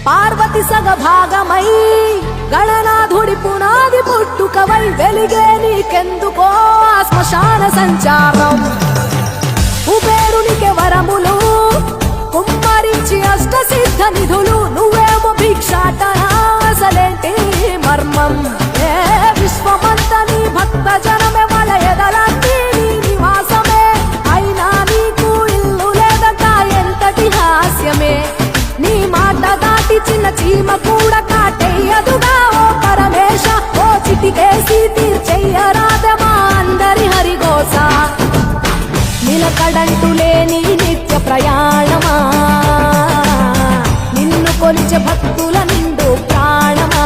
పార్వతి సగభాగమై గణనాథుడి పునాది పుట్టుకవై వెలిగే నీకెందుకో ఆ శ్మశాన సంచారం. కుబేరునికి వరములు కుమ్మరించి అష్టసిద్ధ నిధులు, నువ్వేమో భిక్షాటన అసలేంటి మర్మం. ఏ విశ్వమంత నీ భక్త జనమే వాళ్ళ ఎదలన్నీ నీ నివాసమే, అయినా నీకు ఇల్లు లేదట ఎంతటి హాస్యమే. నీ మాట దాటి చిన్న చీమ కూడా కాటేయదుగా ఓ పరమేశ, ఓ చిటికేసి తీర్చెయ్యరాదమా అందరి హరిగోస. నిలకడంటూ లేని నిత్య ప్రయాణమా, నిన్ను కొలిచే భక్తుల నిండు ప్రాణమా,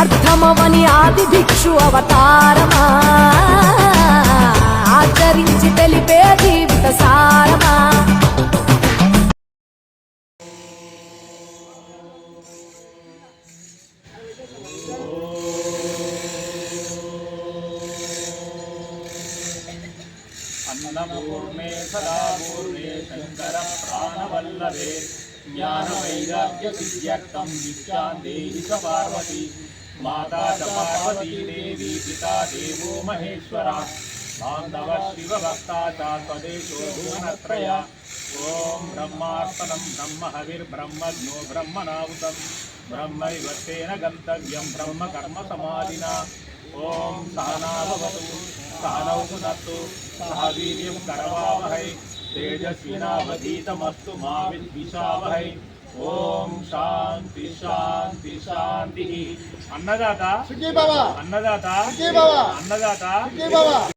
అర్థమవని ఆది భిక్షు అవతారమా, ఆచరించి తెలిపే జీవిత సారమా. अन्नपूर्णे सदा पूर्णे शंकर प्राणवल्लभे ज्ञानवैराग्य सिद्ध्यर्थं भिक्षां देहि च पार्वती. माता च पार्वती देवी पिता देवो महेश्वरा, बान्धव शिवभक्ता च स्वदेशो भुवनत्रया. ओम ब्रह्मार्पणं ब्रह्म हविर्ब्रह्मज्ञो ब्रह्मणाहुतं ब्रह्मैवर्तेन गन्तव्यं ब्रह्म कर्म समाधिना. ओम सहना भवतु सहनौ भुनक्तु सह वीर्यं करवावहै तेजस्विनावधीतमस्तु मा विद्विषावहै. ओम शांति शांति शांति. अन्नदाता सुखी बाबा, अन्नदाता सुखी बाबा, अन्नदाता सुखी बाबा.